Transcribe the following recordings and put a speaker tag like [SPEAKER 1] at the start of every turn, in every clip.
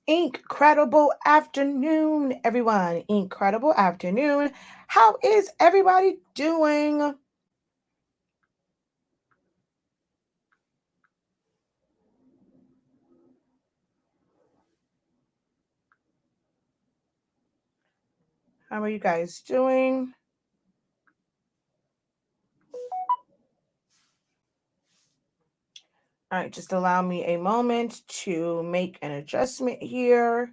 [SPEAKER 1] Incredible afternoon, everyone. Incredible afternoon. How is everybody doing? How are you guys doing? All right, just allow me a moment to make an adjustment here.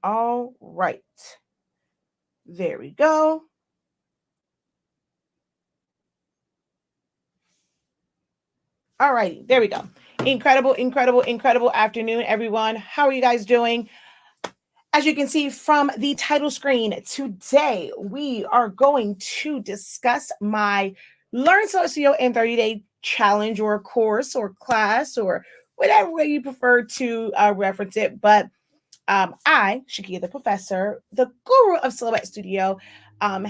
[SPEAKER 1] All right. There we go. All righty, there we go. Incredible afternoon, everyone. How are you guys doing? As you can see from the title screen, today we are going to discuss my Learn Socio in 30-day challenge or course or class or whatever way you prefer to reference it. But I, Shakia the professor, the guru of Silhouette Studio, um,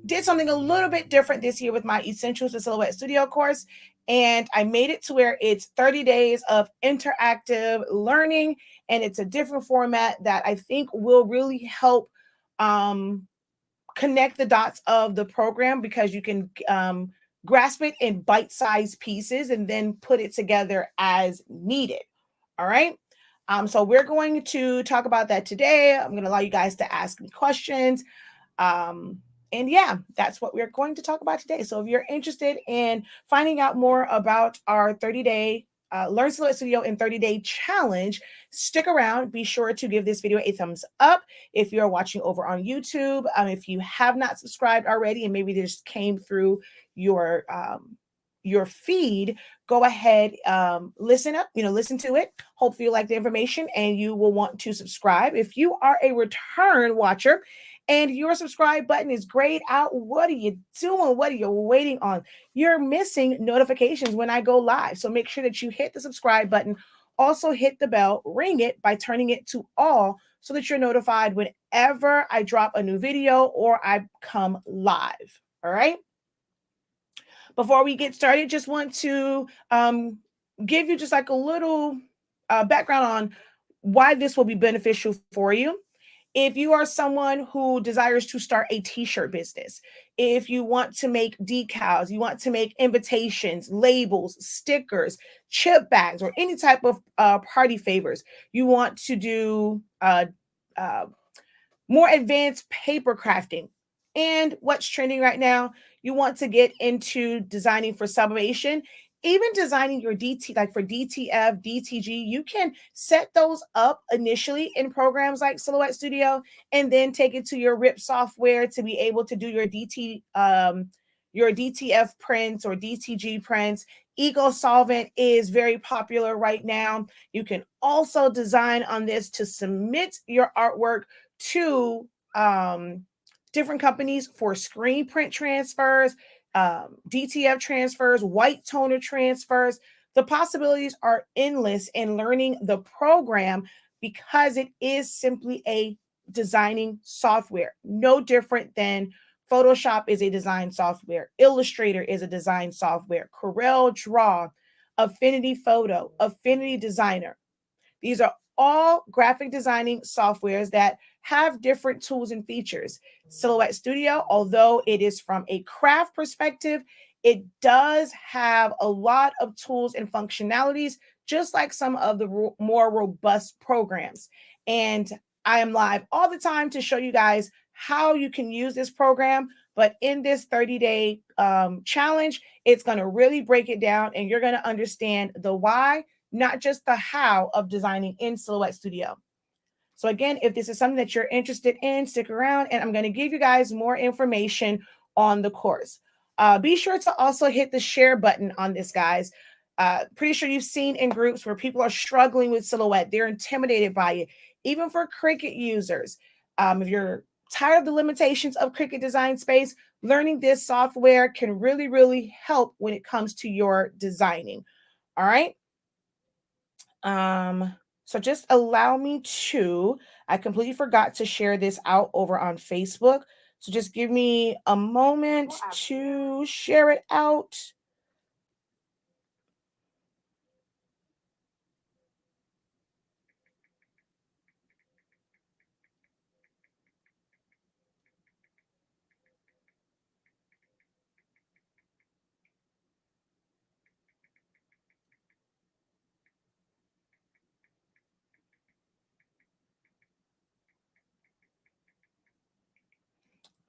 [SPEAKER 1] did something a little bit different this year with my Essentials to Silhouette Studio course. And I made it to where it's 30 days of interactive learning. And it's a different format that I think will really help um, connect the dots of the program because you can grasp it in bite-sized pieces and then put it together as needed. All right. So we're going to talk about that today. I'm going to allow you guys to ask me questions. Um, and yeah, that's what we're going to talk about today. So if you're interested in finding out more about our 30-day Learn Silhouette Studio in 30-day challenge, stick around. Be sure to give this video a thumbs up if you're watching over on YouTube. If you have not subscribed already and maybe this came through your feed, go ahead, listen up, listen to it. Hopefully you like the information and you will want to subscribe. If you are a return watcher and your subscribe button is grayed out, what are you doing? What are you waiting on? You're missing notifications when I go live. So make sure that you hit the subscribe button. Also hit the bell, ring it by turning it to all so that you're notified whenever I drop a new video or I come live. All right. Before we get started, just want to give you just like a little background on why this will be beneficial for you. If you are someone who desires to start a t-shirt business, if you want to make decals, you want to make invitations, labels, stickers, chip bags, or any type of party favors, you want to do uh, more advanced paper crafting. And what's trending right now, you want to get into designing for sublimation, even designing your DT, like for DTF, DTG, you can set those up initially in programs like Silhouette Studio and then take it to your RIP software to be able to do your DTF prints or DTG prints. Eco Solvent is very popular right now. You can also design on this to submit your artwork to different companies for screen print transfers, DTF transfers, white toner transfers. The possibilities are endless in learning the program because it is simply a designing software, no different than Photoshop is a design software, Illustrator is a design software, Corel Draw, Affinity Photo, Affinity Designer. These are all graphic designing softwares that have different tools and features. Silhouette Studio, although it is from a craft perspective, it does have a lot of tools and functionalities, just like some of the more robust programs. And I am live all the time to show you guys how you can use this program. But in this 30-day challenge, it's going to really break it down and you're going to understand the why, not just the how of designing in Silhouette Studio. So again, if this is something that you're interested in, stick around and I'm going to give you guys more information on the course. Be sure to also hit the share button on this, guys. Pretty sure you've seen in groups where people are struggling with Silhouette. They're intimidated by it, even for Cricut users. If you're tired of the limitations of Cricut Design Space, learning this software can really help when it comes to your designing. All right. So just allow me to, I completely forgot to share this out over on Facebook. So just give me a moment to share it out.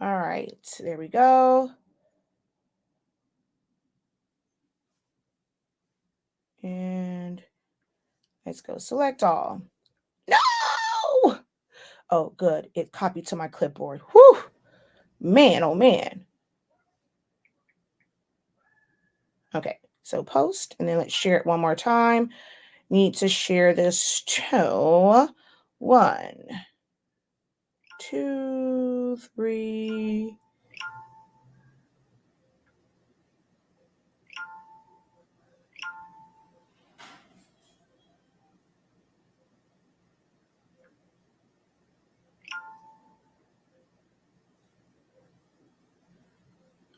[SPEAKER 1] All right, there we go. And let's go select all. No! Oh, good. It copied to my clipboard. Whew. Man, oh man. Okay, so post, and then let's share it one more time. Need to share this to 1, 2, 3.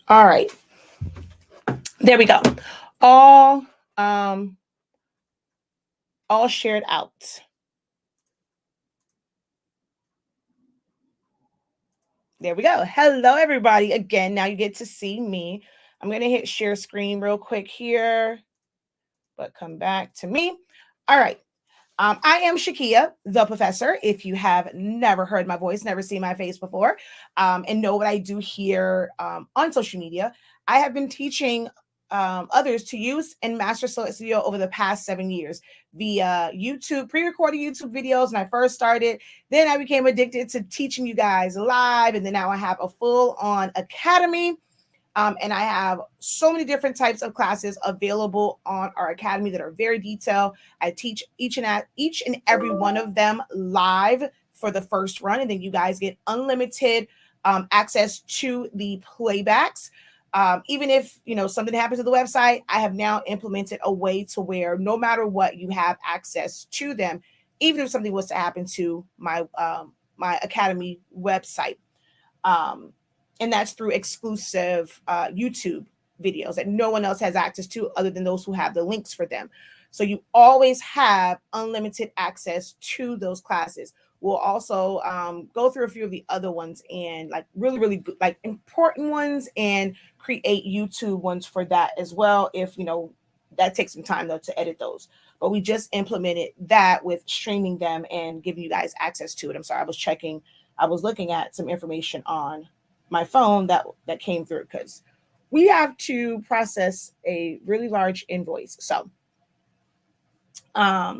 [SPEAKER 1] All right. There we go. All um all shared out. There we go. Hello everybody. Again, now you get to see me. I'm going to hit share screen real quick here, but come back to me. All right. I am Shakia, the professor. If you have never heard my voice, never seen my face before, and know what I do here on social media, I have been teaching others to use and master Silhouette Studio over the past 7 years via YouTube, pre-recorded YouTube videos when I first started. Then I became addicted to teaching you guys live, and then now I have a full-on academy. And I have so many different types of classes available on our academy that are very detailed. I teach each and every one of them live for the first run, and then you guys get unlimited access to the playbacks. Even if something happens to the website, I have now implemented a way to where no matter what, you have access to them, even if something was to happen to my academy website. And that's through exclusive YouTube videos that no one else has access to other than those who have the links for them. So you always have unlimited access to those classes. We'll also go through a few of the other ones and like really, really good, like important ones, and create YouTube ones for that as well. If that takes some time though to edit those. But we just implemented that with streaming them and giving you guys access to it. I'm sorry, I was looking at some information on my phone that came through because we have to process a really large invoice. So I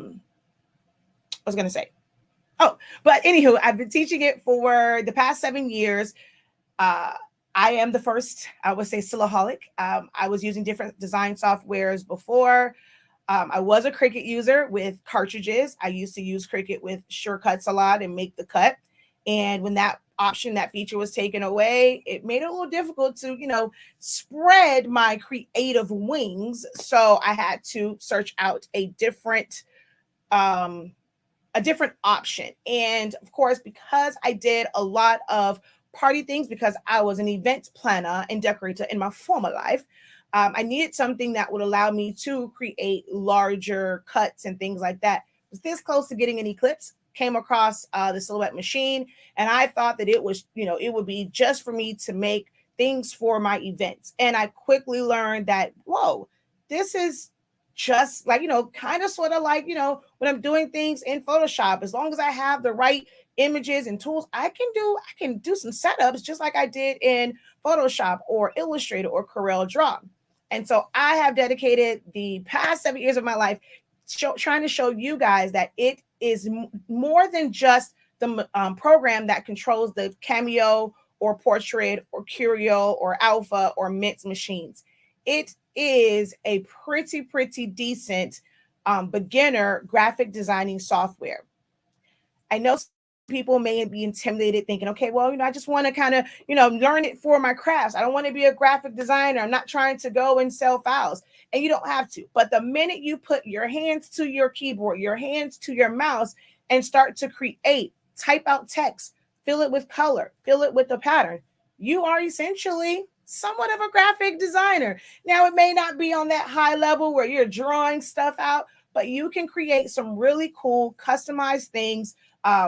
[SPEAKER 1] was gonna say, but anywho, I've been teaching it for the past 7 years. I am the first, I would say, Silaholic. I was using different design softwares before. I was a Cricut user with cartridges. I used to use Cricut with shortcuts a lot and make the cut. And when that feature was taken away, it made it a little difficult to, spread my creative wings. So I had to search out a different option. And of course, because I did a lot of party things, because I was an event planner and decorator in my former life, I needed something that would allow me to create larger cuts and things like that. I was this close to getting an Eclipse, came across the Silhouette machine, and I thought that it was, it would be just for me to make things for my events. And I quickly learned that, whoa, this is just like, kind of sort of like, when I'm doing things in Photoshop, as long as I have the right images and tools, I can do some setups just like I did in Photoshop or Illustrator or Corel Draw. And so I have dedicated the past 7 years of my life trying to show you guys that it is more than just the program that controls the Cameo or Portrait or Curio or Alpha or Mint machines. It is a pretty decent beginner graphic designing software. I know people may be intimidated thinking, okay, well, I just want to kind of, learn it for my crafts. I don't want to be a graphic designer. I'm not trying to go and sell files. And you don't have to. But the minute you put your hands to your keyboard, your hands to your mouse, and start to create, type out text, fill it with color, fill it with a pattern, you are essentially somewhat of a graphic designer. Now, it may not be on that high level where you're drawing stuff out, but you can create some really cool customized things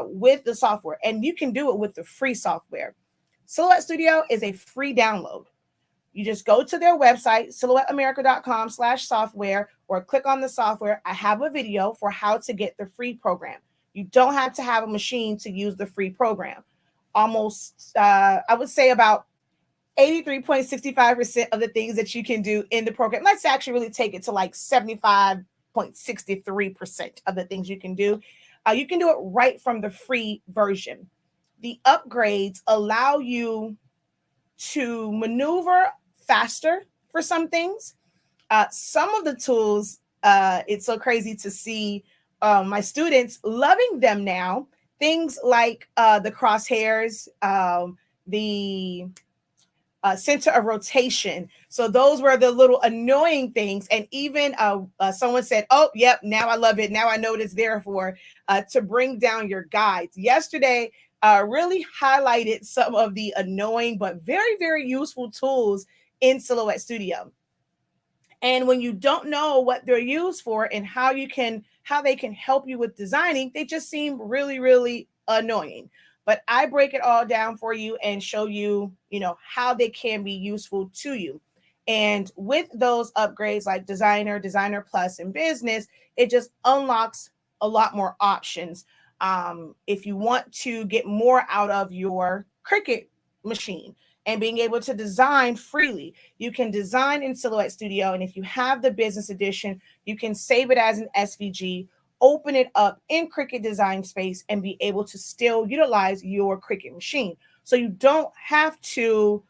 [SPEAKER 1] with the software, and you can do it with the free software. Silhouette Studio is a free download. You just go to their website, silhouetteamerica.com/software, or click on the software. I have a video for how to get the free program. You don't have to have a machine to use the free program. Almost, I would say about 83.65% of the things that you can do in the program. Let's actually really take it to like 75.63% of the things you can do. You can do it right from the free version. The upgrades allow you to maneuver faster for some things. Some of the tools, it's so crazy to see my students loving them now. Things like the crosshairs, the center of rotation. So those were the little annoying things. And even someone said, oh, yep, now I love it. Now I know what it's there for, to bring down your guides. Yesterday, really highlighted some of the annoying but very, very useful tools in Silhouette Studio. And when you don't know what they're used for and how they can help you with designing, they just seem really, really annoying. But I break it all down for you and show you, how they can be useful to you. And with those upgrades like Designer, Designer Plus, and Business, it just unlocks a lot more options. If you want to get more out of your Cricut machine and being able to design freely, you can design in Silhouette Studio. And if you have the business edition, you can save it as an SVG, open it up in Cricut Design Space, and be able to still utilize your Cricut machine. So you don't have to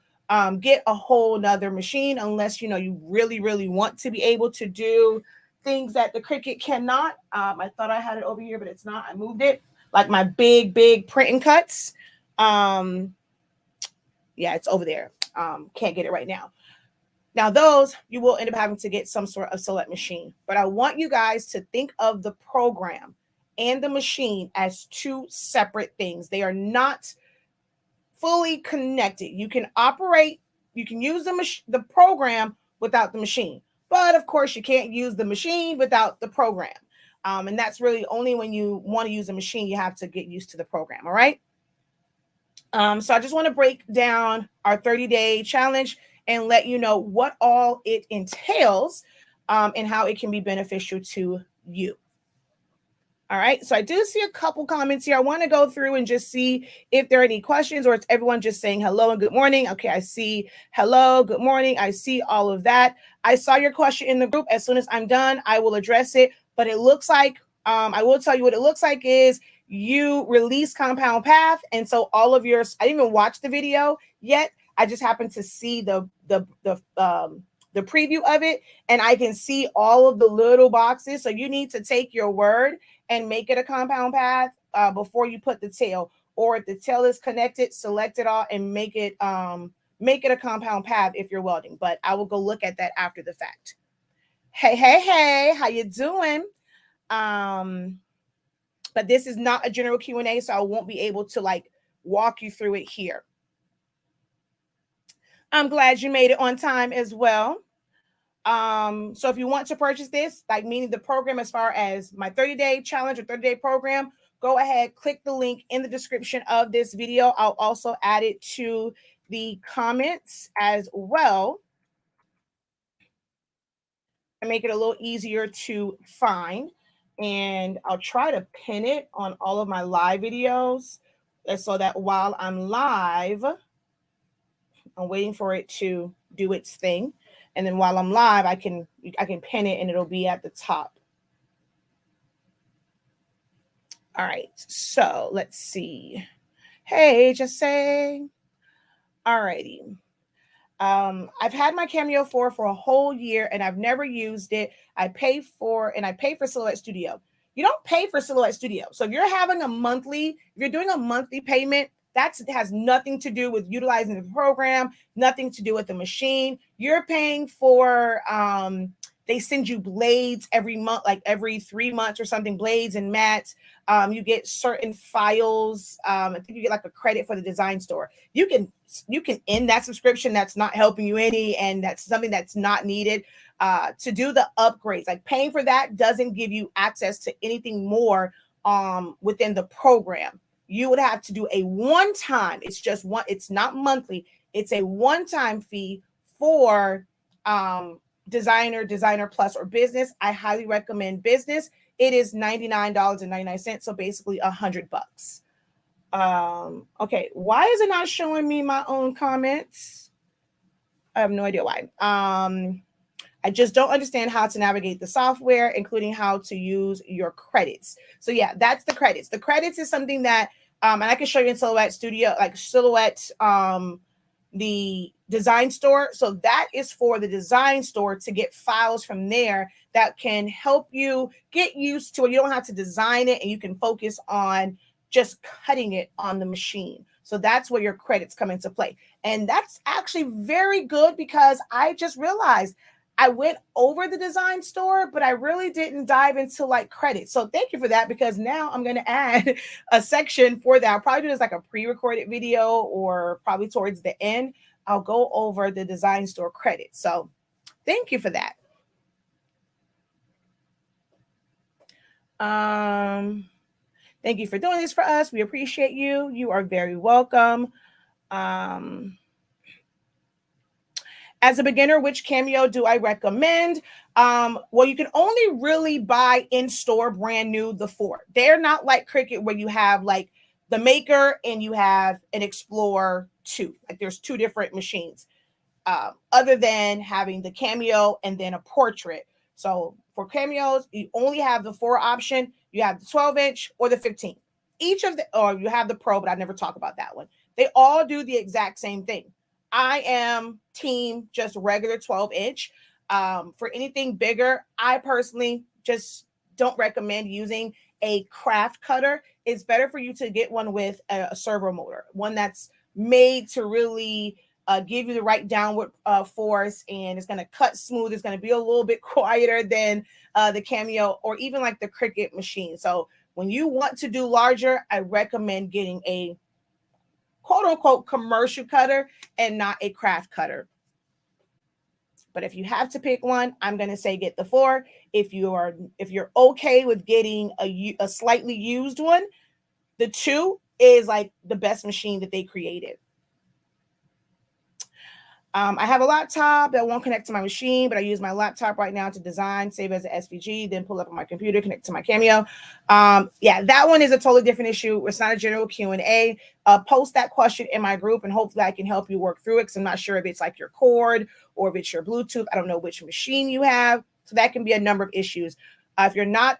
[SPEAKER 1] get a whole nother machine unless, you really, really want to be able to do things that the Cricut cannot. I thought I had it over here, but it's not. I moved it. Like my big, big print and cuts. Yeah, it's over there. Can't get it right now. Now, those you will end up having to get some sort of select machine. But I want you guys to think of the program and the machine as two separate things. They are not fully connected. You can use the program without the machine. But of course, you can't use the machine without the program. And that's really only when you want to use a machine, you have to get used to the program. All right. So I just want to break down our 30-day challenge and let you know what all it entails and how it can be beneficial to you. All right. So I do see a couple comments here. I want to go through and just see if there are any questions, or it's everyone just saying hello and good morning. Okay. I see hello, good morning. I see all of that. I saw your question in the group. As soon as I'm done, I will address it. But it looks like, I will tell you what it looks like is you release Compound Path. And so all of yours, I didn't even watch the video yet. I just happened to see the preview of it, and I can see all of the little boxes. So you need to take your word and make it a compound path before you put the tail. Or if the tail is connected, select it all and make it a compound path if you're welding. But I will go look at that after the fact. Hey, how you doing? But this is not a general Q&A, so I won't be able to walk you through it here. I'm glad you made it on time as well. So if you want to purchase this, meaning the program as far as my 30-day challenge or 30-day program, go ahead, click the link in the description of this video. I'll also add it to the comments as well and make it a little easier to find. And I'll try to pin it on all of my live videos so that while I'm live, I'm waiting for it to do its thing. And then while I'm live, I can pin it and it'll be at the top. All right, so let's see. Hey, just say. All righty. I've had my Cameo 4 for a whole year and I've never used it. I pay for Silhouette Studio. You don't pay for Silhouette Studio. So if you're having if you're doing a monthly payment, that has nothing to do with utilizing the program, nothing to do with the machine. You're paying for, they send you blades every month, like every 3 months or something, blades and mats. You get certain files. I think you get like a credit for the design store. You can end that subscription that's not helping you any, and that's something that's not needed. To do the upgrades, like paying for that doesn't give you access to anything more within the program. You would have to do a one-time, it's not monthly, it's a one-time fee for Designer Plus, or Business. I highly recommend Business. It is $99.99, so basically $100. Okay, why is it not showing me my own comments? I have no idea why. I just don't understand how to navigate the software, including how to use your credits. So yeah, that's the credits. The credits is something that, and I can show you in Silhouette Studio, like Silhouette, the design store. So that is for the design store to get files from there that can help you get used to it. You don't have to design it, and you can focus on just cutting it on the machine. So that's where your credits come into play. And that's actually very good, because I just realized I went over the design store, but I really didn't dive into like credits. So thank you for that, because now I'm going to add a section for that. I'll probably do this like a pre-recorded video, or probably towards the end, I'll go over the design store credits. So thank you for that. Thank you for doing this for us. We appreciate you. You are very welcome. As a beginner, which Cameo do I recommend? Well, you can only really buy in-store brand new the 4. They're not like Cricut, where you have like the Maker and you have an Explorer 2. Like there's 2 different machines, other than having the Cameo and then a Portrait. So for Cameos, you only have the 4 option. You have the 12-inch or the 15. Or you have the Pro, but I never talk about that one. They all do the exact same thing. I am team just regular 12-inch. For anything bigger, I personally just don't recommend using a craft cutter. It's better for you to get one with a servo motor, one that's made to really give you the right downward force, and it's going to cut smooth. It's going to be a little bit quieter than the Cameo, or even like the Cricut machine. So when you want to do larger, I recommend getting a quote unquote commercial cutter and not a craft cutter. But if you have to pick one, I'm going to say get the 4. If you're okay with getting a slightly used one, the 2 is like the best machine that they created. I have a laptop that won't connect to my machine, but I use my laptop right now to design, save as an SVG, then pull up on my computer, connect to my Cameo. Yeah, that one is a totally different issue. It's not a general Q&A. Post that question in my group, and hopefully I can help you work through it, because I'm not sure if it's like your cord or if it's your Bluetooth. I don't know which machine you have. So that can be a number of issues. If you're not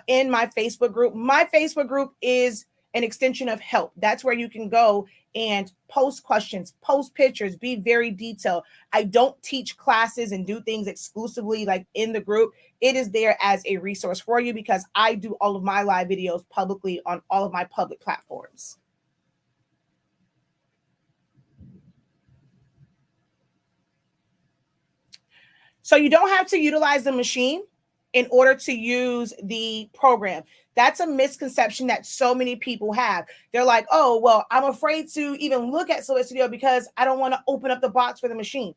[SPEAKER 1] in my Facebook group is an extension of help. That's where you can go and post questions, post pictures, be very detailed. I don't teach classes and do things exclusively like in the group. It is there as a resource for you, because I do all of my live videos publicly on all of my public platforms. So you don't have to utilize the machine in order to use the program. That's a misconception that so many people have. They're like, oh, well, I'm afraid to even look at Silhouette Studio because I don't want to open up the box for the machine.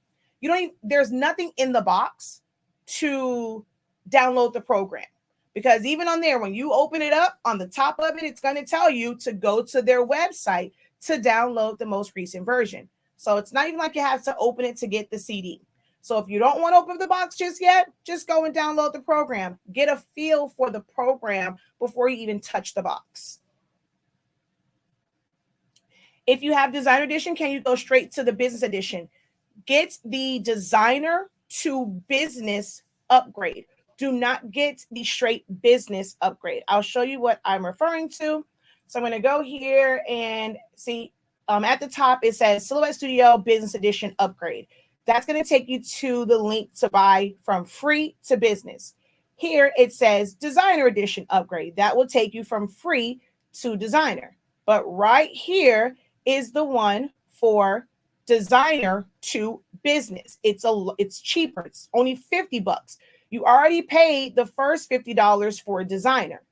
[SPEAKER 1] There's nothing in the box to download the program, because even on there, when you open it up, on the top of it, it's going to tell you to go to their website to download the most recent version. So it's not even like you have to open it to get the CD. So if you don't want to open the box just yet, just go and download the program. Get a feel for the program before you even touch the box. If you have Designer Edition, can you go straight to the Business Edition? Get the Designer to Business upgrade. Do not get the straight Business upgrade. I'll show you what I'm referring to. So I'm going to go here and see at the top, it says Silhouette Studio Business Edition upgrade. That's going to take you to the link to buy from free to business. Here it says designer edition upgrade. That will take you from free to designer. But right here is the one for designer to business. It's cheaper. It's only $50. You already paid the first $50 for a designer.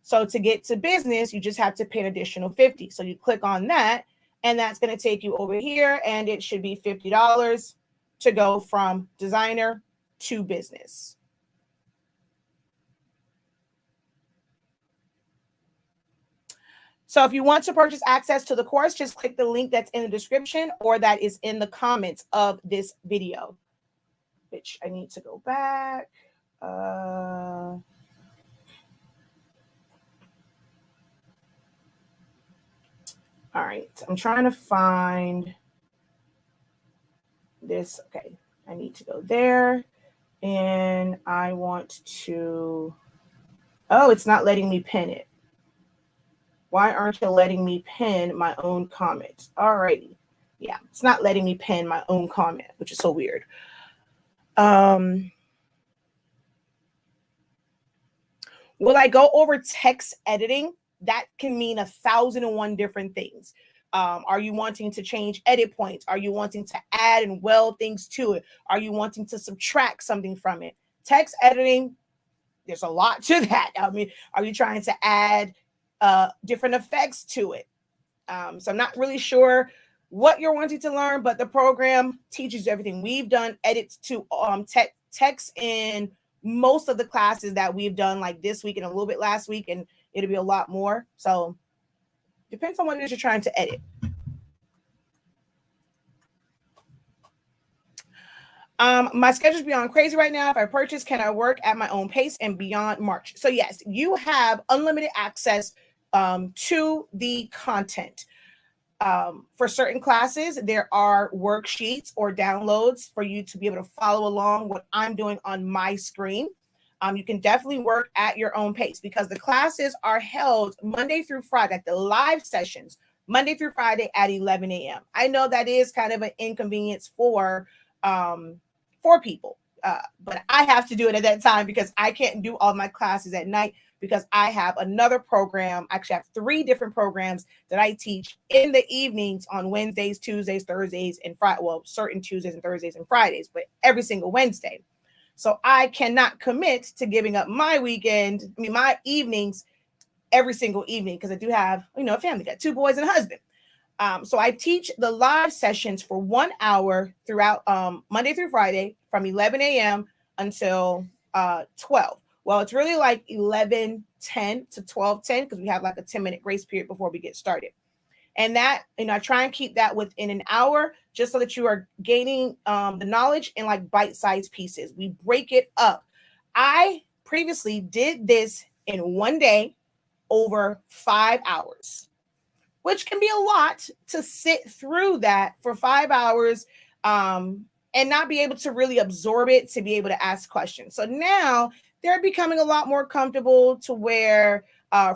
[SPEAKER 1] So to get to business, you just have to pay an additional $50. So you click on that, and that's going to take you over here, and it should be $50 to go from designer to business. So if you want to purchase access to the course, just click the link that's in the description or that is in the comments of this video, which I need to go back. All right, I'm trying to find this. Okay, I need to go there, and I want to, oh, it's not letting me pin it. Why aren't you letting me pin my own comment? All righty. Yeah, it's not letting me pin my own comment, which is so weird. Will I go over text editing? That can mean 1,001 different things. Are you wanting to change edit points? Are you wanting to add and weld things to it? Are you wanting to subtract something from it? Text editing, there's a lot to that. I mean, are you trying to add different effects to it? So I'm not really sure what you're wanting to learn, but the program teaches you everything. We've done edits to text in most of the classes that we've done, like this week and a little bit last week, and it'll be a lot more. So depends on what it is you're trying to edit. My schedule's beyond crazy right now. If I purchase, can I work at my own pace and beyond March? So yes, you have unlimited access to the content. For certain classes, there are worksheets or downloads for you to be able to follow along what I'm doing on my screen. You can definitely work at your own pace because the classes are held Monday through Friday, the live sessions, Monday through Friday at 11 a.m. I know that is kind of an inconvenience for people, but I have to do it at that time because I can't do all my classes at night because I have another program. Actually, I have 3 different programs that I teach in the evenings on Wednesdays, Tuesdays, Thursdays, and Friday. Well, certain Tuesdays and Thursdays and Fridays, but every single Wednesday. So I cannot commit to giving up my weekend, my evenings every single evening because I do have, a family, got 2 boys and a husband. So I teach the live sessions for 1 hour throughout Monday through Friday from 11 a.m. until 12. Well, it's really like 11:10 to 12:10 because we have like a 10-minute grace period before we get started. And that, I try and keep that within an hour just so that you are gaining the knowledge in like bite-sized pieces. We break it up. I previously did this in one day over 5 hours, which can be a lot to sit through that for 5 hours and not be able to really absorb it, to be able to ask questions. So now they're becoming a lot more comfortable to where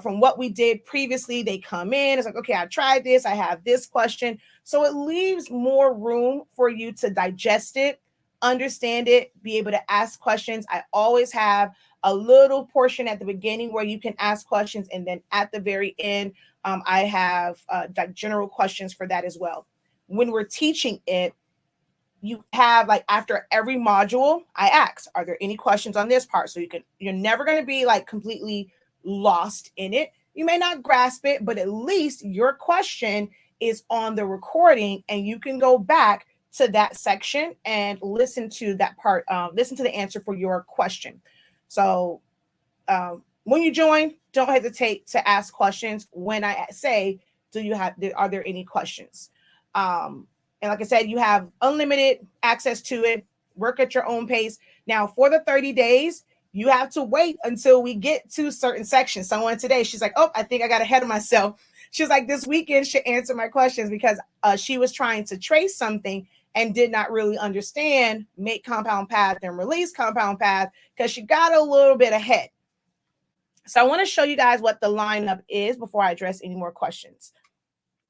[SPEAKER 1] from what we did previously, they come in. It's like, okay, I tried this. I have this question. So it leaves more room for you to digest it, understand it, be able to ask questions. I always have a little portion at the beginning where you can ask questions. And then at the very end, I have general questions for that as well. When we're teaching it, you have like after every module, I ask, are there any questions on this part? So you're never going to be like completely lost in it. You may not grasp it, but at least your question is on the recording and you can go back to that section and listen to that part, listen to the answer for your question. So when you join, don't hesitate to ask questions. When I say, are there any questions? And like I said, you have unlimited access to it. Work at your own pace. Now, for the 30 days, you have to wait until we get to certain sections. Someone today, she's like, oh, I think I got ahead of myself. She was like, this weekend should answer my questions because she was trying to trace something and did not really understand make compound path and release compound path because she got a little bit ahead. So I want to show you guys what the lineup is before I address any more questions.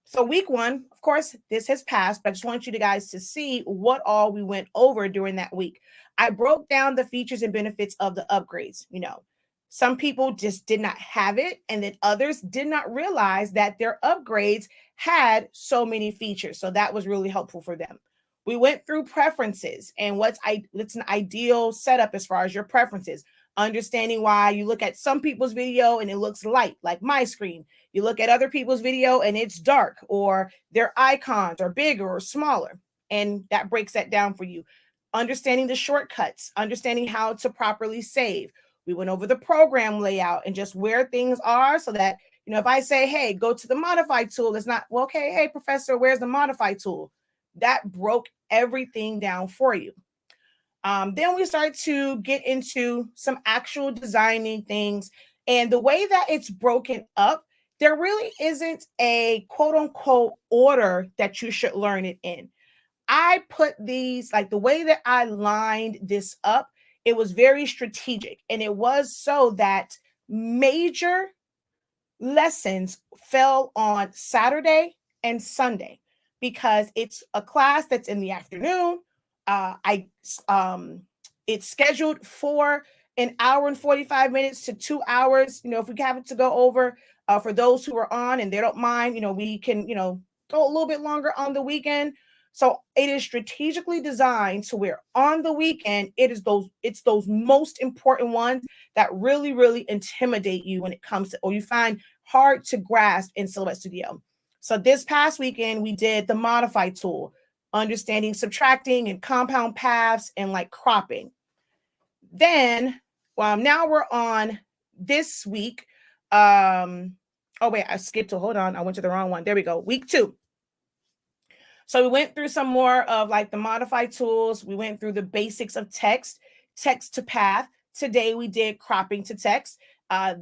[SPEAKER 1] So week 1, of course, this has passed, but I just want you guys to see what all we went over during that week. I broke down the features and benefits of the upgrades. Some people just did not have it, and then others did not realize that their upgrades had so many features. So that was really helpful for them. We went through preferences and what's an ideal setup as far as your preferences. Understanding why you look at some people's video and it looks light, like my screen. You look at other people's video and it's dark, or their icons are bigger or smaller. And that breaks that down for you. Understanding the shortcuts, understanding how to properly save. We went over the program layout and just where things are so that, if I say, hey, go to the modify tool, it's not, well, okay, hey, professor, where's the modify tool? That broke everything down for you. Then we start to get into some actual designing things. And the way that it's broken up, there really isn't a quote unquote order that you should learn it in. I put these, like the way that I lined this up, it was very strategic. And it was so that major lessons fell on Saturday and Sunday because it's a class that's in the afternoon. It's scheduled for an hour and 45 minutes to 2 hours. If we have it to go over, for those who are on and they don't mind, we can, go a little bit longer on the weekend. So it is strategically designed to where on the weekend, it's those most important ones that really, really intimidate you when it comes to, or you find hard to grasp in Silhouette Studio. So this past weekend, we did the modify tool, understanding subtracting and compound paths and like cropping. Then, now we're on this week. Oh wait, I skipped to, hold on. I went to the wrong one. There we go. Week 2. So we went through some more of like the modify tools. We went through the basics of text to path. Today we did cropping to text.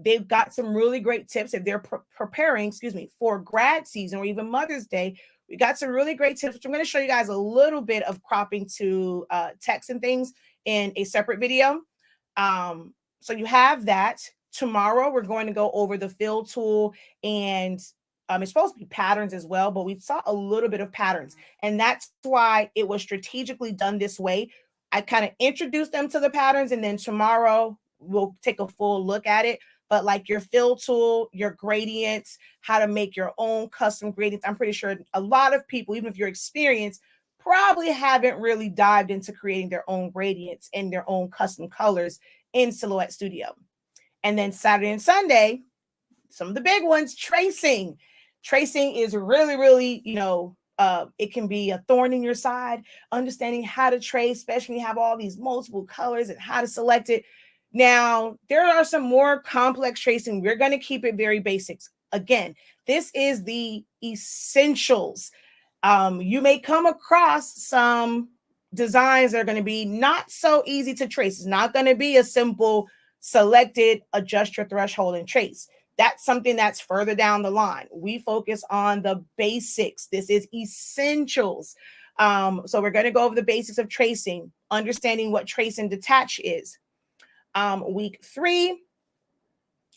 [SPEAKER 1] They've got some really great tips if they're preparing, for grad season or even Mother's Day. We got some really great tips, which I'm going to show you guys a little bit of cropping to text and things in a separate video. So you have that. Tomorrow, we're going to go over the fill tool, and it's supposed to be patterns as well, but we saw a little bit of patterns, and that's why it was strategically done this way. I kind of introduced them to the patterns, and then tomorrow we'll take a full look at it. But like your fill tool, your gradients, how to make your own custom gradients. I'm pretty sure a lot of people, even if you're experienced, probably haven't really dived into creating their own gradients and their own custom colors in Silhouette Studio. And then Saturday and Sunday, some of the big ones, tracing. Tracing is really, really, it can be a thorn in your side, understanding how to trace, especially when you have all these multiple colors and how to select it. Now, there are some more complex tracing. We're going to keep it very basics. Again, this is the essentials. You may come across some designs that are going to be not so easy to trace. It's not going to be a simple selected, adjust your threshold and trace. That's something that's further down the line. We focus on the basics. This is essentials. So we're going to go over the basics of tracing, understanding what trace and detach is. Week 3,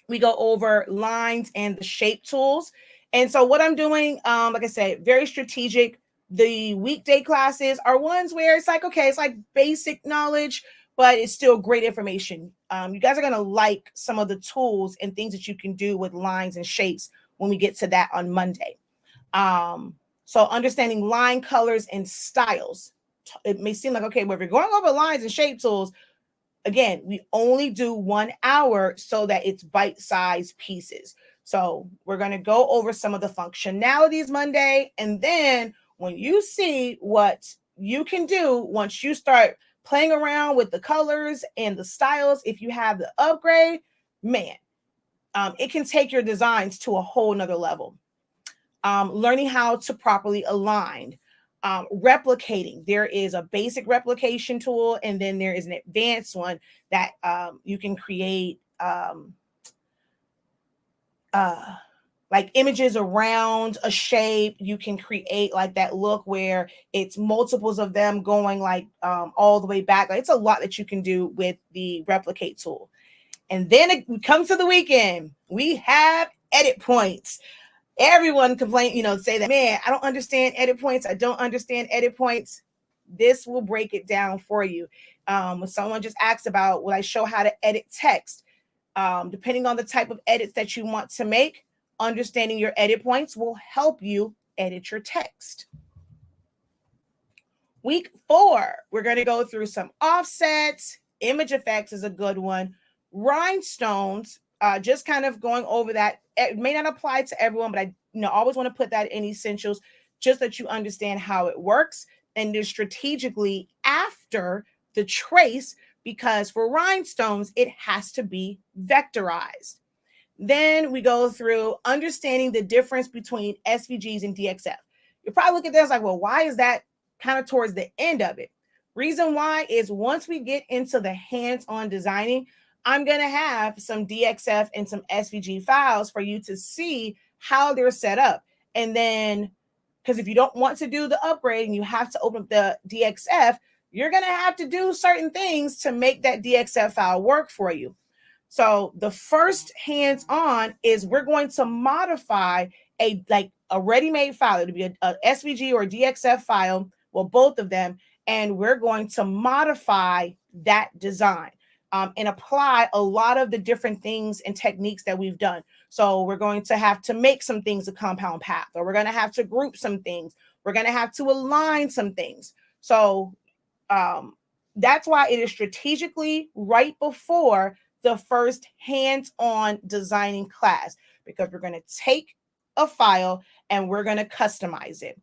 [SPEAKER 1] we go over lines and the shape tools. And so what I'm doing, like I said, very strategic. The weekday classes are ones where it's like, okay, it's like basic knowledge, but it's still great information. You guys are going to like some of the tools and things that you can do with lines and shapes when we get to that on Monday. So understanding line colors and styles. It may seem like, okay, well, if you're going over lines and shape tools, again, we only do 1 hour so that it's bite-sized pieces. So we're going to go over some of the functionalities Monday. And then when you see what you can do once you start playing around with the colors and the styles, if you have the upgrade, man, it can take your designs to a whole nother level. Learning how to properly align. Replicating. There is a basic replication tool, and then there is an advanced one that you can create like images around a shape. You can create like that look where it's multiples of them going like all the way back. Like, it's a lot that you can do with the replicate tool. And then it comes to the weekend. We have edit points. everyone complain, say that, man, I don't understand edit points. I don't understand edit points. This will break it down for you. When someone just asks about, will I show how to edit text? Depending on the type of edits that you want to make, understanding your edit points will help you edit your text. Week 4, we're going to go through some offsets. Image effects is a good one. Rhinestones, just kind of going over that. It may not apply to everyone, but I always want to put that in essentials just that you understand how it works and then strategically after the trace, because for rhinestones, it has to be vectorized. Then we go through understanding the difference between SVGs and DXF. You're probably looking at this like, well, why is that kind of towards the end of it? Reason why is once we get into the hands-on designing, I'm going to have some DXF and some SVG files for you to see how they're set up. And then, because if you don't want to do the upgrade and you have to open up the DXF, you're going to have to do certain things to make that DXF file work for you. So the first hands-on is we're going to modify a ready-made file. It'll be a SVG or a DXF file, well, both of them, and we're going to modify that design and apply a lot of the different things and techniques that we've done. So we're going to have to make some things a compound path, or we're going to have to group some things. We're going to have to align some things. So that's why it is strategically right before the first hands-on designing class, because we're going to take a file and we're going to customize it.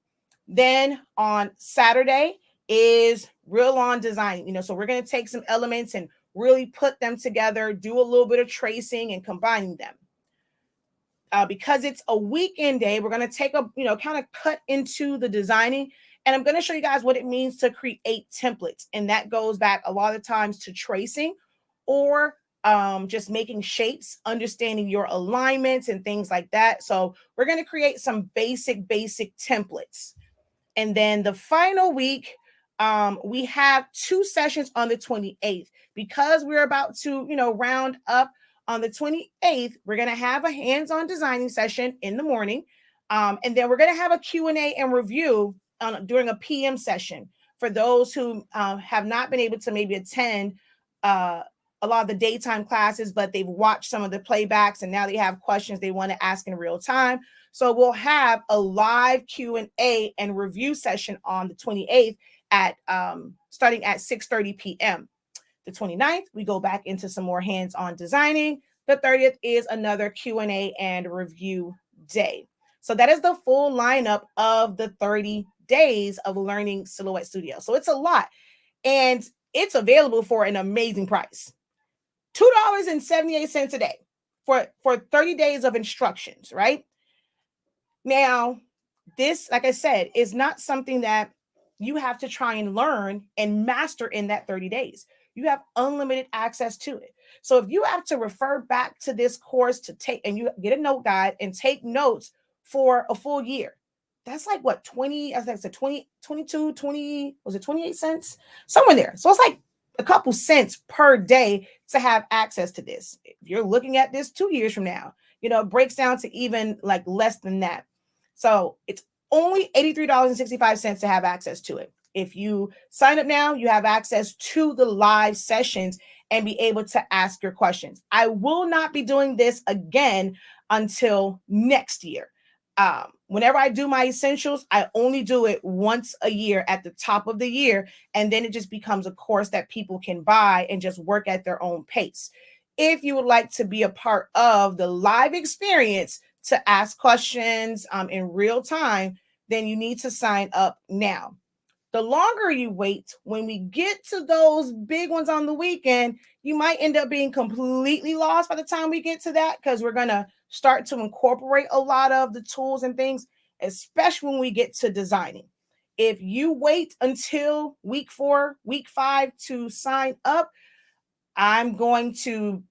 [SPEAKER 1] Then on Saturday is real on designing, so we're going to take some elements and really put them together, do a little bit of tracing and combining them. Because it's a weekend day, we're going to take a, kind of cut into the designing, and I'm going to show you guys what it means to create templates. And that goes back a lot of times to tracing or just making shapes, understanding your alignments and things like that. So we're going to create some basic templates. And then the final week, we have 2 sessions on the 28th, because we're about to, round up on the 28th. We're going to have a hands-on designing session in the morning. And then we're going to have a Q&A and review during a PM session for those who have not been able to maybe attend a lot of the daytime classes, but they've watched some of the playbacks and now they have questions they want to ask in real time. So we'll have a live Q&A and review session on the 28th at starting at 6:30 p.m. The 29th, we go back into some more hands-on designing. The 30th is another Q&A and review day. So that is the full lineup of the 30 days of Learning Silhouette Studio. So it's a lot, and it's available for an amazing price. $2.78 a day for 30 days of instructions, right? Now, this, like I said, is not something that you have to try and learn and master in that 30 days. You have unlimited access to it. So if you have to refer back to this course to take, and you get a note guide and take notes for a full year, that's like what, 20, I think it's 20, 22, 20, was it 28 cents? Somewhere there. So it's like a couple cents per day to have access to this. If you're looking at this 2 years from now, it breaks down to even like less than that. So it's only $83.65 to have access to it. If you sign up now, you have access to the live sessions and be able to ask your questions. I will not be doing this again until next year. Whenever I do my essentials, I only do it once a year at the top of the year, and then it just becomes a course that people can buy and just work at their own pace. If you would like to be a part of the live experience to ask questions in real time, then you need to sign up now. The longer you wait, when we get to those big ones on the weekend, you might end up being completely lost by the time we get to that, because we're going to start to incorporate a lot of the tools and things, especially when we get to designing. If you wait until week 4, week 5 to sign up, I'm going to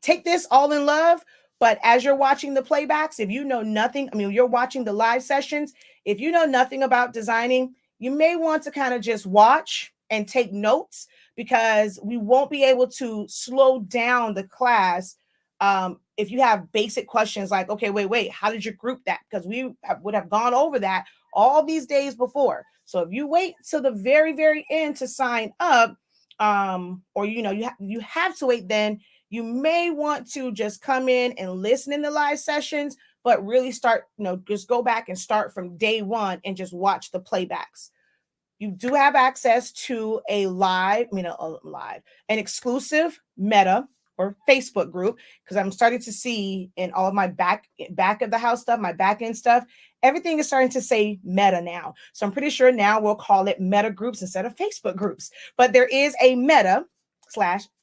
[SPEAKER 1] take this all in love. But as you're watching the playbacks, if you know nothing, you're watching the live sessions, if you know nothing about designing, you may want to kind of just watch and take notes, because we won't be able to slow down the class If you have basic questions like, okay, wait, how did you group that? Because would have gone over that all these days before. So if you wait till the very, very end to sign up, or you have to wait, then you may want to just come in and listen in the live sessions, but really start, just go back and start from day one and just watch the playbacks. You do have access to an exclusive Meta or Facebook group, because I'm starting to see in all of my back of the house stuff, my back end stuff, everything is starting to say Meta now. So I'm pretty sure now we'll call it Meta groups instead of Facebook groups. But there is a Meta /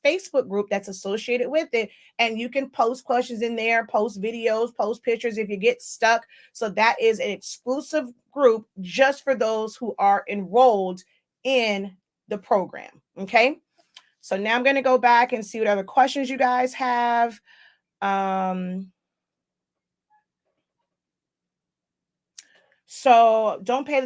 [SPEAKER 1] Facebook group that's associated with it, and you can post questions in there, post videos, post pictures if you get stuck. So that is an exclusive group just for those who are enrolled in the program. Okay. So now I'm going to go back and see what other questions you guys have. So don't pay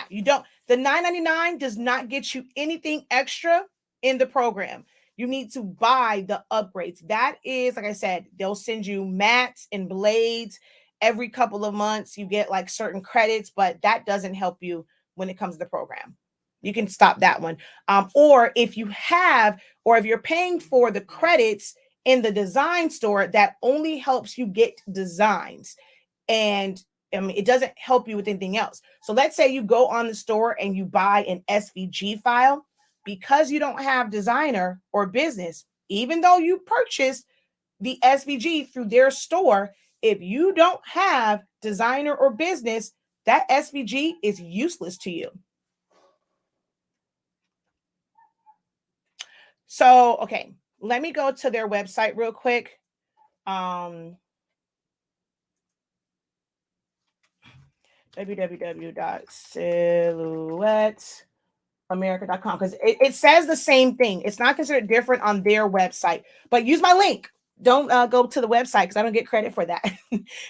[SPEAKER 1] you don't. The $9.99 does not get you anything extra in the program. You need to buy the upgrades. That is, like I said, they'll send you mats and blades every couple of months. You get like certain credits, but that doesn't help you when it comes to the program. You can stop that one. Or if you're paying for the credits in the design store, that only helps you get designs. And it doesn't help you with anything else. So let's say you go on the store and you buy an SVG file. Because you don't have designer or business, even though you purchased the SVG through their store, if you don't have designer or business, that SVG is useless to you. So, okay, let me go to their website real quick. www.silhouetteamerica.com, because it says the same thing. It's not considered different on their website, but use my link. Don't go to the website because I don't get credit for that.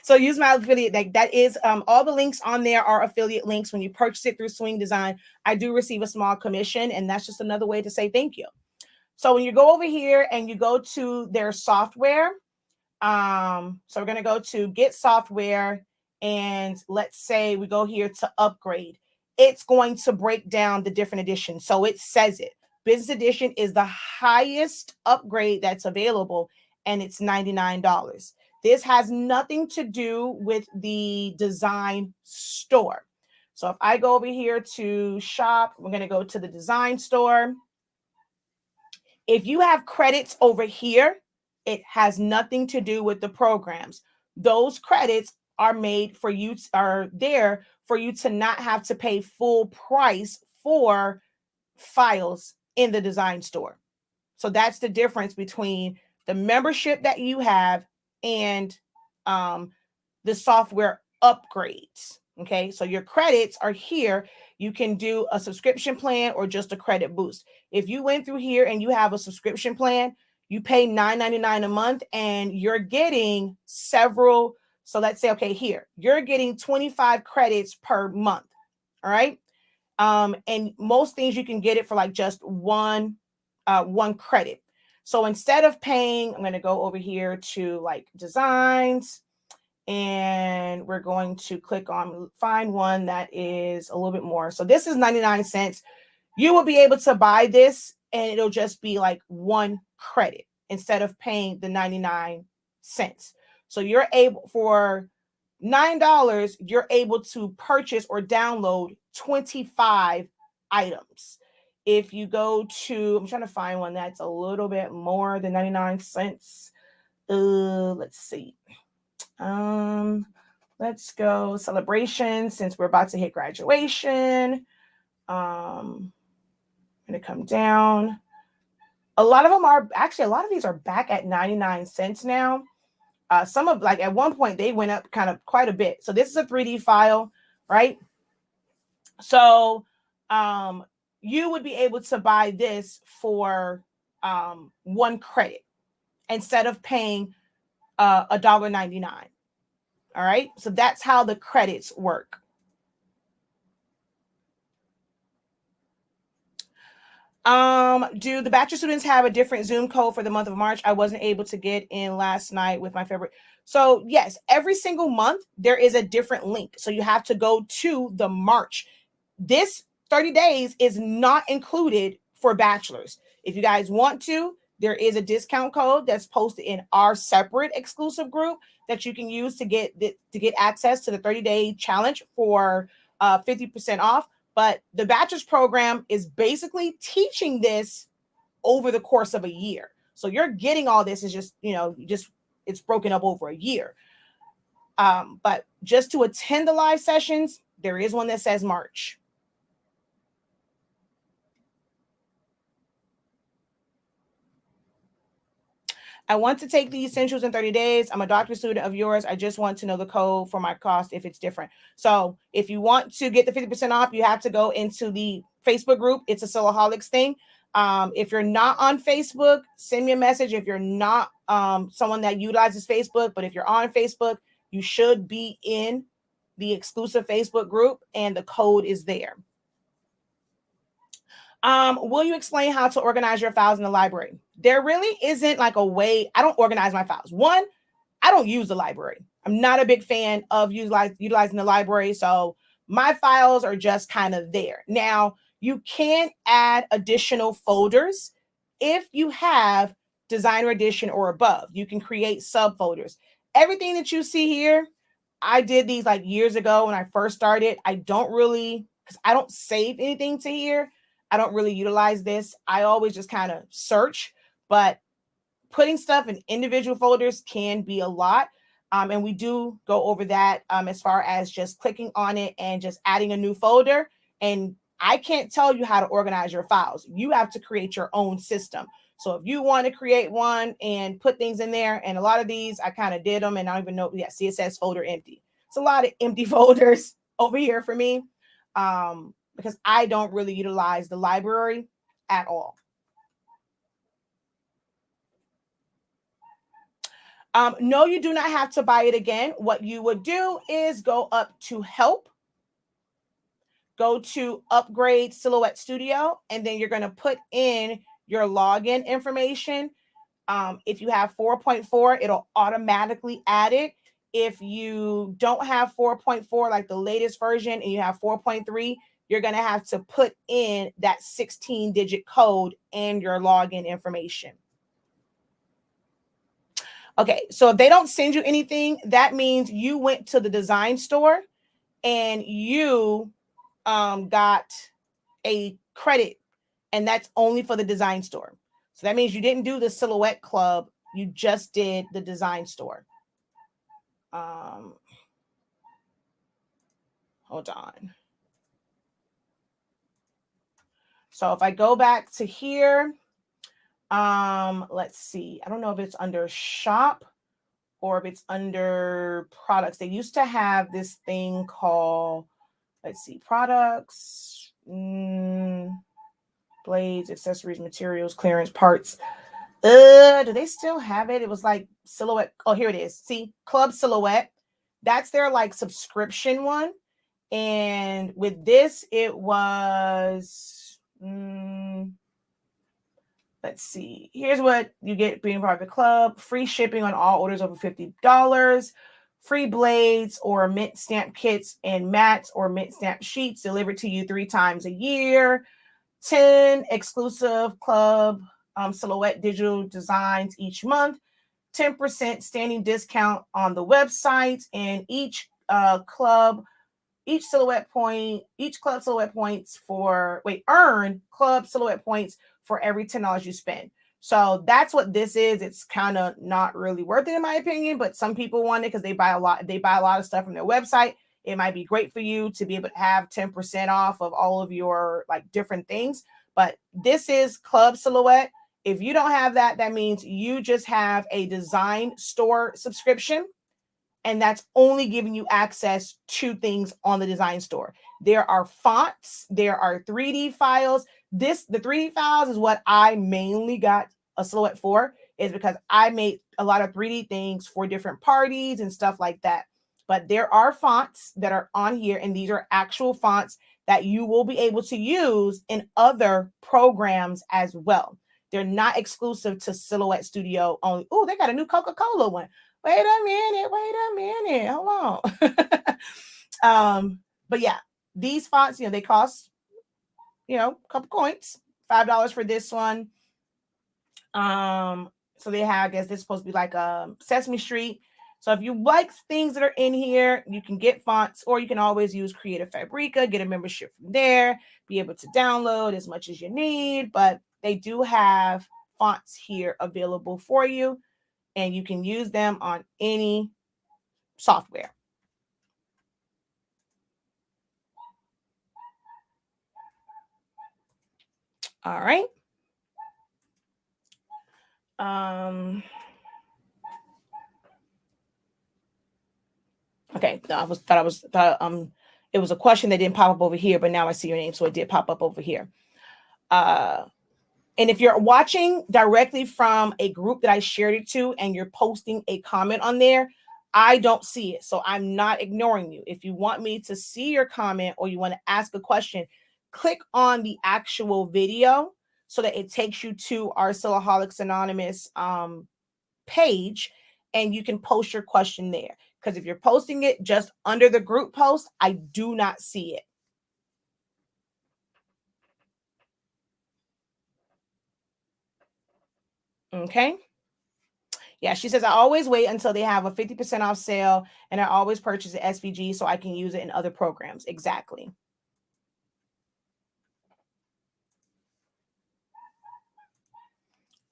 [SPEAKER 1] So use my affiliate. That is all the links on there are affiliate links. When you purchase it through Swing Design, I do receive a small commission, and that's just another way to say thank you. So when you go over here and you go to their software, so we're going to go to get software, and let's say we go here to upgrade. It's going to break down the different editions. So it says it. Business Edition is the highest upgrade that's available, and it's $99. This has nothing to do with the design store. So if I go over here to shop, we're going to go to the design store. If you have credits over here, it has nothing to do with the programs. Those credits are made for you, are there for you to not have to pay full price for files in the design store. So that's the difference between the membership that you have and the software upgrades. Okay, so your credits are here. You can do a subscription plan or just a credit boost. If you went through here and you have a subscription plan, you pay $9.99 a month and you're getting several. So let's say, okay, here, you're getting 25 credits per month. All right. And most things you can get it for like just one credit. So instead of paying, I'm going to go over here to like designs, and we're going to click on find one that is a little bit more. So this is 99 cents. You will be able to buy this and it'll just be like one credit instead of paying the 99 cents. So you're able, for $9, you're able to purchase or download 25 items. If you go to, I'm trying to find one that's a little bit more than 99 cents. Let's see. Let's go celebration, since we're about to hit graduation. I'm gonna come down. A lot of them are actually, a lot of these are back at 99 cents now. Some of, like, at one point they went up kind of quite a bit. So this is a 3D file, right? So you would be able to buy this for one credit instead of paying $1.99. All right, so that's how the credits work. Do the bachelor students have a different Zoom code for the month of March? I wasn't able to get in last night with my February. So yes, every single month there is a different link. So you have to go to the March. This 30 days is not included for bachelors. If you guys want to, there is a discount code that's posted in our separate exclusive group that you can use to get access to the 30-day challenge for 50% off. But the bachelor's program is basically teaching this over the course of a year. So you're getting all this is just, it's broken up over a year. But just to attend the live sessions, there is one that says March. I want to take the essentials in 30 days. I'm a doctor student of yours. I just want to know the code for my cost if it's different. So if you want to get the 50% off, you have to go into the Facebook group. It's a Silaholics thing. If you're not on Facebook, send me a message. If you're not someone that utilizes Facebook, but if you're on Facebook, you should be in the exclusive Facebook group and the code is there. Will you explain how to organize your files in the library? There really isn't like a way. I don't organize my files. One, I don't use the library. I'm not a big fan of utilizing the library. So my files are just kind of there. Now, you can add additional folders if you have Designer Edition or above. You can create subfolders. Everything that you see here, I did these like years ago when I first started. I don't save anything to here. I don't really utilize this. I always just kind of search, but putting stuff in individual folders can be a lot. And we do go over that as far as just clicking on it and just adding a new folder. And I can't tell you how to organize your files. You have to create your own system. So if you want to create one and put things in there, and a lot of these, I kind of did them and I don't even know. Yeah, see, it says folder empty. It's a lot of empty folders over here for me. Because I don't really utilize the library at all. No, you do not have to buy it again. What you would do is go up to help, go to upgrade Silhouette Studio, and then you're going to put in your login information. If you have 4.4, it'll automatically add it. If you don't have 4.4, like the latest version, and you have 4.3, you're going to have to put in that 16-digit code and your login information. Okay, so if they don't send you anything, that means you went to the design store and you got a credit, and that's only for the design store. So that means you didn't do the Silhouette Club, you just did the design store. Hold on. So if I go back to here, let's see. I don't know if it's under shop or if it's under products. They used to have this thing called, let's see, products, blades, accessories, materials, clearance, parts. Do they still have it? It was like Silhouette. Oh, here it is. See, Club Silhouette. That's their like subscription one. And with this, it was, let's see. Here's what you get being part of the club. Free shipping on all orders over $50. Free blades or mint stamp kits and mats or mint stamp sheets delivered to you 3 times a year. 10 exclusive club Silhouette digital designs each month. 10% standing discount on the website, and each club Silhouette points earn club Silhouette points for every $10 you spend. So that's what this is. It's kind of not really worth it in my opinion, but some people want it because they buy a lot of stuff from their website. It might be great for you to be able to have 10% off of all of your like different things. But this is Club Silhouette. If you don't have that, that means you just have a design store subscription. And that's only giving you access to things on the design store. There are fonts, there are 3D files. The 3D files is what I mainly got a Silhouette for, is because I made a lot of 3D things for different parties and stuff like that. but there are fonts that are on here, and these are actual fonts that you will be able to use in other programs as well. They're not exclusive to Silhouette Studio only. Oh, they got a new Coca-Cola one. Wait a minute. Hold on. But yeah, these fonts, they cost, a couple coins, $5 for this one. So they have, I guess this is supposed to be like Sesame Street. So if you like things that are in here, you can get fonts, or you can always use Creative Fabrica, get a membership from there, be able to download as much as you need. But they do have fonts here available for you, and you can use them on any software. All right. Okay, it was a question that didn't pop up over here, but now I see your name, so it did pop up over here. And if you're watching directly from a group that I shared it to and you're posting a comment on there, I don't see it. So I'm not ignoring you. If you want me to see your comment or you want to ask a question, click on the actual video so that it takes you to our Silaholics Anonymous page, and you can post your question there. Because if you're posting it just under the group post, I do not see it. Okay. Yeah, she says, I always wait until they have a 50% off sale, and I always purchase an SVG so I can use it in other programs. Exactly.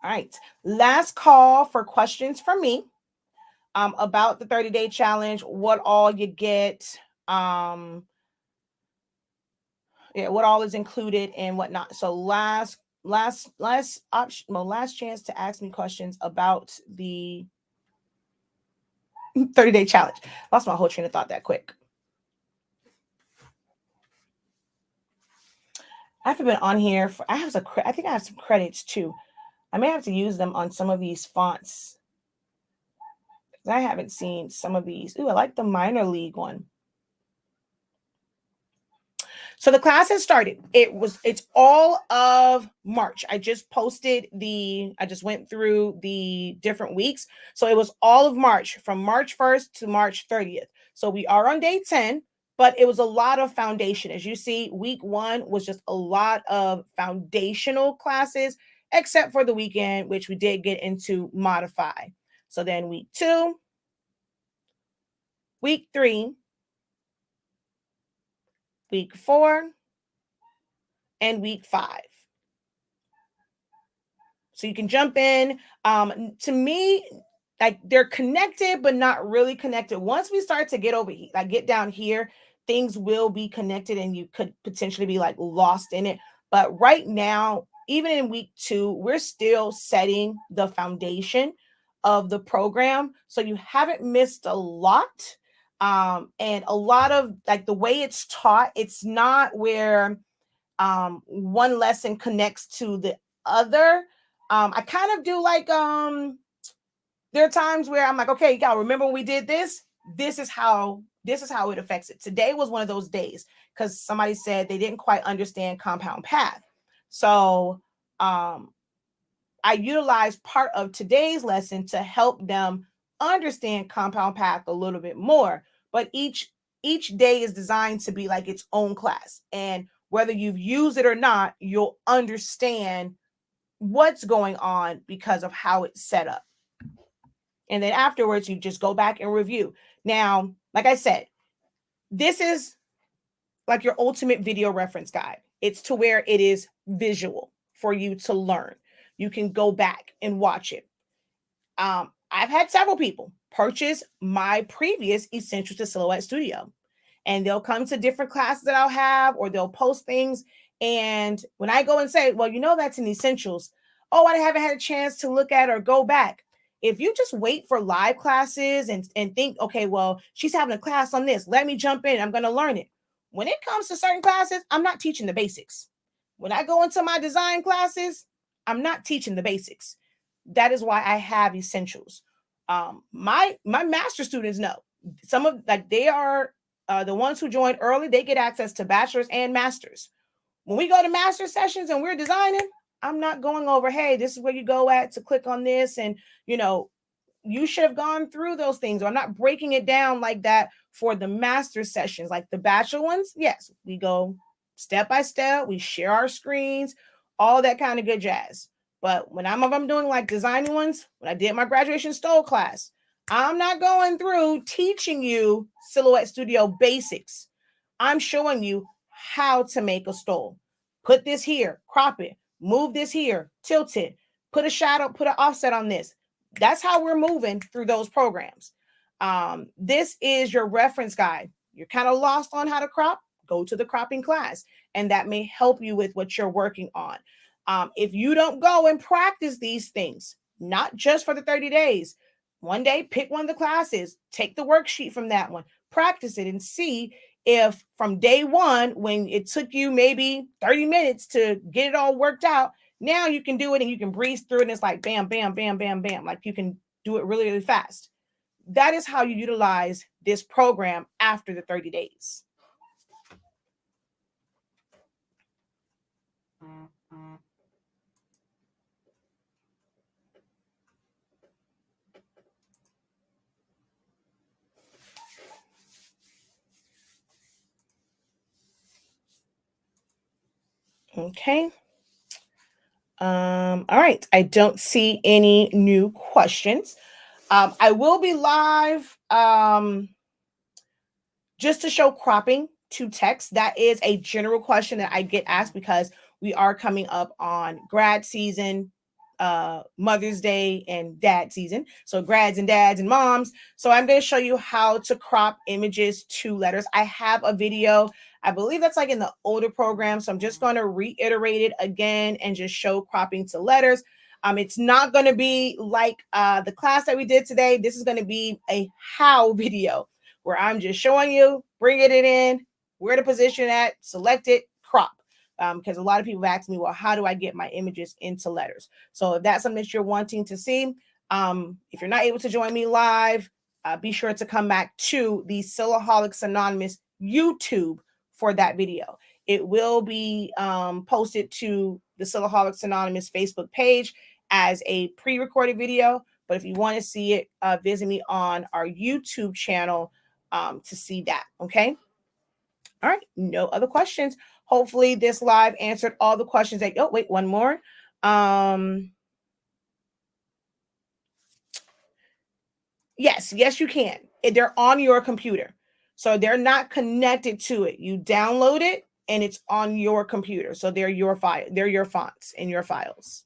[SPEAKER 1] All right. Last call for questions from me about the 30-day challenge, what all you get, what all is included and whatnot. So last option, last chance to ask me questions about the 30-day challenge. Lost my whole train of thought that quick. I haven't been on here for, I think I have some credits too. I may have to use them on some of these fonts. I haven't seen some of these. Ooh, I like the minor league one. So the class has started. It's all of March. I just went through the different weeks. So it was all of March, from March 1st to March 30th. So we are on day 10, but it was a lot of foundation. As you see, week 1 was just a lot of foundational classes, except for the weekend, which we did get into Modify. So then week 2, week 3, week 4, and week 5. So you can jump in. To me, like, they're connected, but not really connected. Once we start to get over here, like get down here, things will be connected and you could potentially be like lost in it. But right now, even in week 2, we're still setting the foundation of the program. So you haven't missed a lot. And a lot of like the way it's taught, it's not where one lesson connects to the other. I kind of do like there are times where I'm like, okay, y'all remember when we did this? This is how it affects it. Today was one of those days because somebody said they didn't quite understand compound path. So I utilized part of today's lesson to help them understand compound path a little bit more. But each day is designed to be like its own class. And whether you've used it or not, you'll understand what's going on because of how it's set up. And then afterwards, you just go back and review. Now, like I said, this is like your ultimate video reference guide. It's to where it is visual for you to learn. You can go back and watch it. I've had several people purchase my previous Essentials to Silhouette Studio, and they'll come to different classes that I'll have, or they'll post things. And when I go and say, well, that's in Essentials. Oh, I haven't had a chance to look at or go back. If you just wait for live classes and think, okay, well, she's having a class on this, let me jump in, I'm going to learn it. When it comes to certain classes, I'm not teaching the basics. When I go into my design classes, I'm not teaching the basics. That is why I have Essentials. My master students know Some of like they are the ones who joined early, they get access to bachelor's and master's. When we go to master sessions and we're designing, I'm not going over, hey, this is where you go at to click on this. And, you should have gone through those things. Or I'm not breaking it down like that for the master sessions. Like the bachelor ones, yes, we go step by step. We share our screens, all that kind of good jazz. But when I'm doing like designing ones, when I did my graduation stole class, I'm not going through teaching you Silhouette Studio basics. I'm showing you how to make a stole. Put this here, crop it, move this here, tilt it, put a shadow, put an offset on this. That's how we're moving through those programs. This is your reference guide. You're kind of lost on how to crop, go to the cropping class, and that may help you with what you're working on. If you don't go and practice these things, not just for the 30 days, one day pick one of the classes, take the worksheet from that one, practice it, and see if from day one, when it took you maybe 30 minutes to get it all worked out, now you can do it and you can breeze through it. And it's like bam, bam, bam, bam, bam. Like you can do it really, really fast. That is how you utilize this program after the 30 days. Okay. All right. I don't see any new questions. I will be live just to show cropping to text. That is a general question that I get asked because we are coming up on grad season, Mother's Day, and dad season. So grads and dads and moms. So I'm going to show you how to crop images to letters. I have a video. I believe that's like in the older program. So I'm just going to reiterate it again and just show cropping to letters. It's not going to be like the class that we did today. This is going to be a how video where I'm just showing you, bringing it in, where to position at, select it, crop. Because a lot of people ask me, well, how do I get my images into letters? So if that's something that you're wanting to see, if you're not able to join me live, be sure to come back to the Silaholics Anonymous YouTube for that video. It will be posted to the Silaholics Anonymous Facebook page as a pre-recorded video. But if you want to see it, visit me on our YouTube channel to see that. Okay. All right. No other questions. Hopefully this live answered all the questions that, oh, wait, one more. Yes, you can. They're on your computer. So they're not connected to it. You download it and it's on your computer. So they're your file. They're your fonts and your files.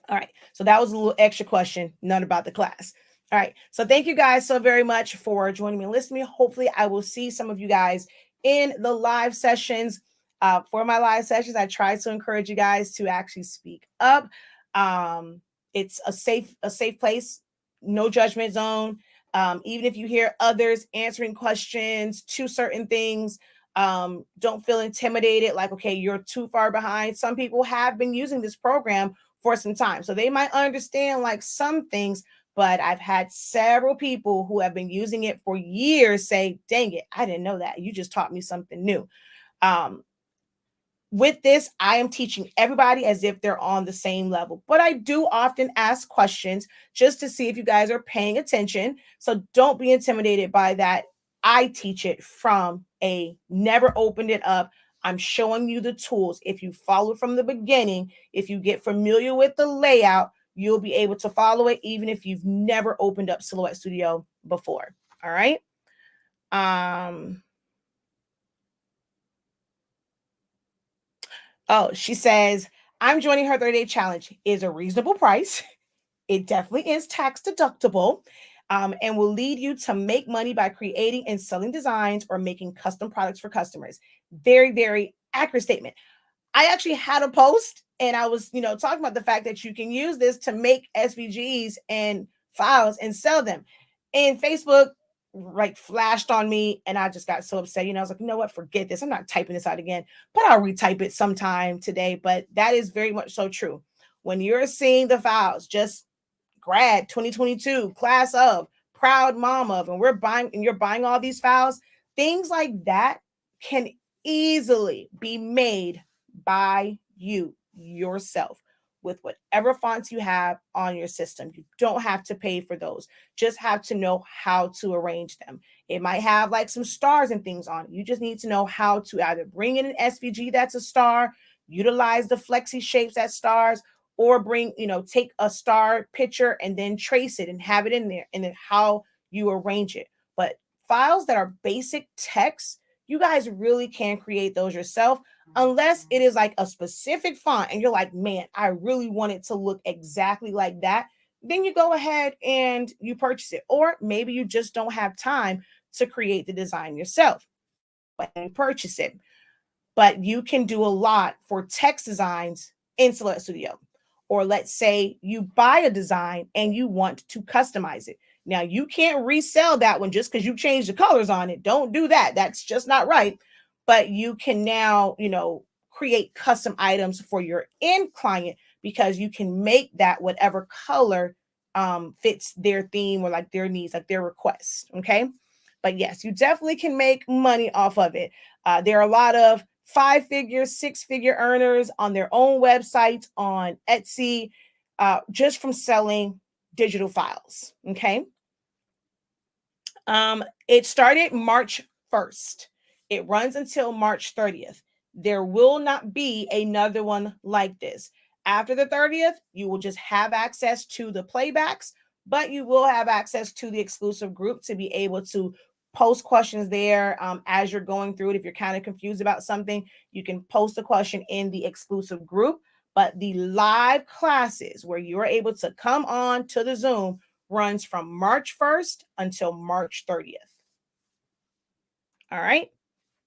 [SPEAKER 1] All right. So that was a little extra question, none about the class. All right. So thank you guys so very much for joining me and listening. Hopefully I will see some of you guys in the live sessions. For my live sessions, I try to encourage you guys to actually speak up. It's a safe place, no judgment zone. Even if you hear others answering questions to certain things, don't feel intimidated like, okay, you're too far behind. Some people have been using this program for some time, so they might understand like some things, but I've had several people who have been using it for years say, dang it, I didn't know that. You just taught me something new. With this, I am teaching everybody as if they're on the same level, but I do often ask questions just to see if you guys are paying attention. So don't be intimidated by that. I teach it from a never opened it up. I'm showing you the tools. If you follow from the beginning, if you get familiar with the layout, you'll be able to follow it even if you've never opened up Silhouette Studio before. All right. Oh, she says, I'm joining her 30-day challenge. Is a reasonable price. It definitely is tax deductible, and will lead you to make money by creating and selling designs or making custom products for customers. Very, very accurate statement. I actually had a post and I was, talking about the fact that you can use this to make SVGs and files and sell them. And Facebook like flashed on me and I just got so upset. I was like, you know what? Forget this. I'm not typing this out again, but I'll retype it sometime today. But that is very much so true. When you're seeing the files, just grad 2022, class of, proud mom of, and you're buying all these files, things like that can easily be made by you yourself with whatever fonts you have on your system. You don't have to pay for those. Just have to know how to arrange them. It might have like some stars and things on it. You just need to know how to either bring in an SVG that's a star, utilize the flexi shapes as stars, or take a star picture and then trace it and have it in there, and then how you arrange it. But files that are basic text, you guys really can create those yourself, unless it is like a specific font and you're like, man, I really want it to look exactly like that. Then you go ahead and you purchase it. Or maybe you just don't have time to create the design yourself, but you purchase it. But you can do a lot for text designs in Silhouette Studio. Or let's say you buy a design and you want to customize it. Now, you can't resell that one just because you changed the colors on it. Don't do that. That's just not right. But you can now, create custom items for your end client, because you can make that whatever color fits their theme or like their needs, like their requests. Okay. But yes, you definitely can make money off of it. There are a lot of 5-figure, 6-figure earners on their own websites, on Etsy, just from selling digital files. Okay. It started March 1st. It runs until March 30th. There will not be another one like this. After the 30th, you will just have access to the playbacks, but you will have access to the exclusive group to be able to post questions there as you're going through it. If you're kind of confused about something, you can post a question in the exclusive group. But the live classes where you're able to come on to the Zoom runs from March 1st until March 30th. All right.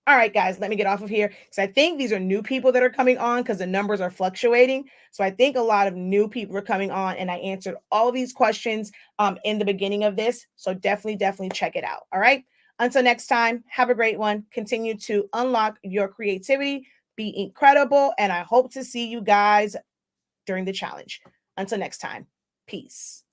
[SPEAKER 1] All right, guys, let me get off of here because I think these are new people that are coming on because the numbers are fluctuating. So I think a lot of new people are coming on, and I answered all these questions in the beginning of this. So definitely check it out. All right. Until next time, have a great one. Continue to unlock your creativity. Be incredible. And I hope to see you guys during the challenge. Until next time, peace.